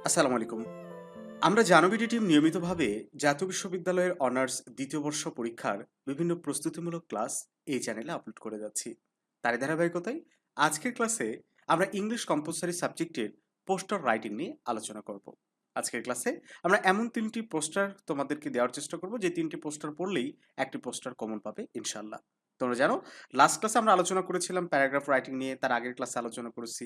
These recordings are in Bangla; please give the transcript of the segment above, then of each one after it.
আসসালামু আলাইকুম। আমরা জানবিডি টিম নিয়মিতভাবে জাতীয় বিশ্ববিদ্যালয়ের অনার্স দ্বিতীয় বর্ষ পরীক্ষার বিভিন্ন প্রস্তুতিমূলক ক্লাস এই চ্যানেলে আপলোড করে যাচ্ছি। তারই ধারাবাহিকতায় আজকের ক্লাসে আমরা ইংলিশ কম্পালসরি সাবজেক্টের পোস্টার রাইটিং নিয়ে আলোচনা করব। আজকের ক্লাসে আমরা এমন ৩টি পোস্টার তোমাদেরকে দেওয়ার চেষ্টা করব যে ৩টি পোস্টার পড়লেই একটি পোস্টার কমন পাবে ইনশাআল্লাহ। তোমরা জানো লাস্ট ক্লাসে আমরা আলোচনা করেছিলাম প্যারাগ্রাফ রাইটিং নিয়ে, তার আগের ক্লাসে আলোচনা করেছি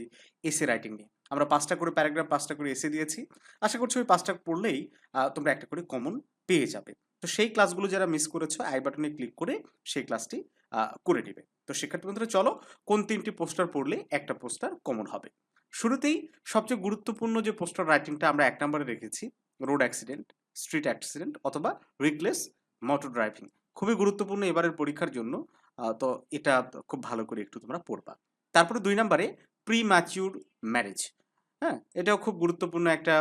এসে রাইটিং নিয়ে। আমরা ৫টা করে প্যারাগ্রাফ, ৫টা করে এসে দিয়েছি। আশা করছি ওই ৫টা পড়লেই তোমরা একটা করে কমন পেয়ে যাবে। তো সেই ক্লাসগুলো যারা মিস করেছো আই বাটনে ক্লিক করে সেই ক্লাসটি করে নিবে। তো শিক্ষার্থী বন্ধুরা চলো কোন ৩টি পোস্টার পড়লে একটা পোস্টার কমন হবে। শুরুতেই সবচেয়ে গুরুত্বপূর্ণ যে পোস্টার রাইটিংটা আমরা ১ নম্বরে রেখেছি, রোড অ্যাক্সিডেন্ট, স্ট্রিট অ্যাক্সিডেন্ট অথবা রেকলেস মোটর ড্রাইভিং। খুবই গুরুত্বপূর্ণ এবারের পরীক্ষার জন্য। তো এটা খুব ভালো করে একটু তোমরা পড়বা। তারপরে ২ নম্বরে প্রিম্যাচিউর ম্যারেজ। হ্যাঁ? এটাও খুব গুরুত্বপূর্ণ একটা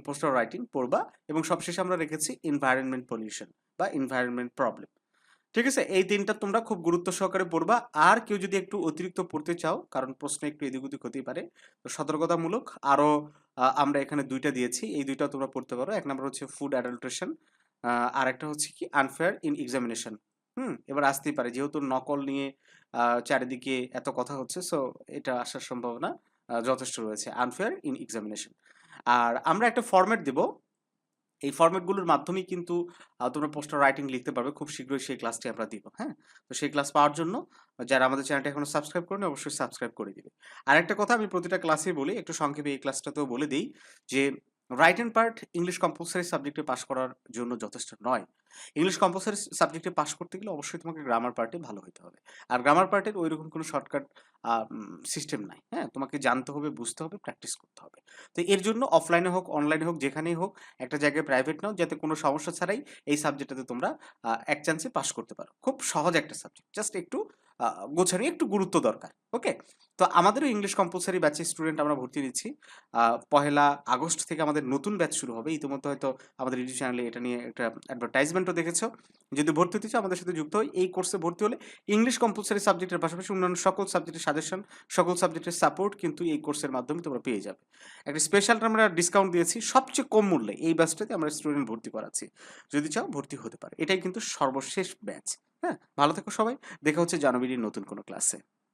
পোস্টার রাইটিং পড়বা এবং সবশেষে আমরা রেখেছি এনভায়রনমেন্ট পলিউশন বা এনভায়রনমেন্ট প্রবলেম। ঠিক আছে? এই ৩টা তোমরা খুব গুরুত্ব সহকারে পড়বা। আর কেউ যদি একটু অতিরিক্ত পড়তে চাও, কারণ প্রশ্ন একটু এদিক ওদিক হতেই পারে। তো সতর্কতামূলক আরো আমরা এখানে ২ টা দিয়েছি। এই ২ টাও তোমরা পড়তে পারো। ১ নাম্বার হচ্ছে ফুড অ্যাডাল্ট্রেশন। আরেকটা হচ্ছে কি আনফেয়ার ইন এক্সামিনেশন। এবার আসতেই পারে যেহেতু নকল নিয়ে চারিদিকে এত কথা হচ্ছে, সো এটা আসার সম্ভাবনা যথেষ্ট রয়েছে। Unfair in examination. আর আমরা একটা ফরম্যাট দেব। এই ফরম্যাটগুলোর মাধ্যমেই কিন্তু তোমরা পোস্টার রাইটিং লিখতে পারবে। খুব শীঘ্রই সেই ক্লাসটি আমরা দিব। হ্যাঁ? তো সেই ক্লাস পাওয়ার জন্য যারা আমাদের চ্যানেলটা এখনো সাবস্ক্রাইব করেনি অবশ্যই সাবস্ক্রাইব করে দিবে। আরেকটা কথা আমি প্রতিটা ক্লাসেই বলি, একটু সংক্ষেপে এই ক্লাসটাতেও বলে দেই যে রাইটেন পার্ট ইংলিশ কম্পালসরি সাবজেক্টে পাস করার জন্য যথেষ্ট নয়। ইংলিশ কম্পালসরি সাবজেক্টে পাস করতে গেলে অবশ্যই তোমাকে গ্রামার পার্টে ভালো হইতে হবে। আর গ্রামার পার্টের ঐরকম কোনো শর্টকাট সিস্টেম নাই। হ্যাঁ? তোমাকে জানতে হবে, বুঝতে হবে, প্র্যাকটিস করতে হবে। তো এর জন্য অফলাইনে হোক, অনলাইনে হোক, যেখানেই হোক একটা জায়গায় প্রাইভেট নাও যাতে কোনো সমস্যা ছাড়াই এই সাবজেক্টটাতে তোমরা এক চান্সে পাস করতে পারো। খুব সহজ একটা সাবজেক্ট। জাস্ট একটু আ গোছানো, একটু গুরুত্ব দরকার। ওকে? তো আমাদেরও ইংলিশ কম্পালসরি ব্যাচের স্টুডেন্ট আমরা ভর্তি নিচ্ছি। আ ১লা আগস্ট থেকে আমাদের নতুন ব্যাচ শুরু হবে। ইতিমধ্যে হয়তো আমাদের ইউটিউব চ্যানেলে এটা নিয়ে একটা অ্যাডভার্টাইজমেন্টও দেখেছো। যদি ভর্তি হতে চাও আমাদের সাথে যুক্ত হই। এই কোর্সে ভর্তি হলে ইংলিশ কম্পালসরি সাবজেক্টের পাশাপাশি অন্যান্য সকল সাবজেক্টের সাজেশন, সকল সাবজেক্টের সাপোর্ট কিন্তু এই কোর্সের মাধ্যমে তোমরা পেয়ে যাবে। একটা স্পেশাল আমরা ডিসকাউন্ট দিয়েছি সবচেয়ে কম মূল্যে এই ব্যাচটাতে আমরা স্টুডেন্ট ভর্তি করাচ্ছি। যদি চাও ভর্তি হতে পারো। এটাই কিন্তু সর্বশেষ ব্যাচ। হ্যাঁ? ভালো থেকো সবাই। দেখা হচ্ছে জানুয়ারির নতুন কোনো ক্লাসে।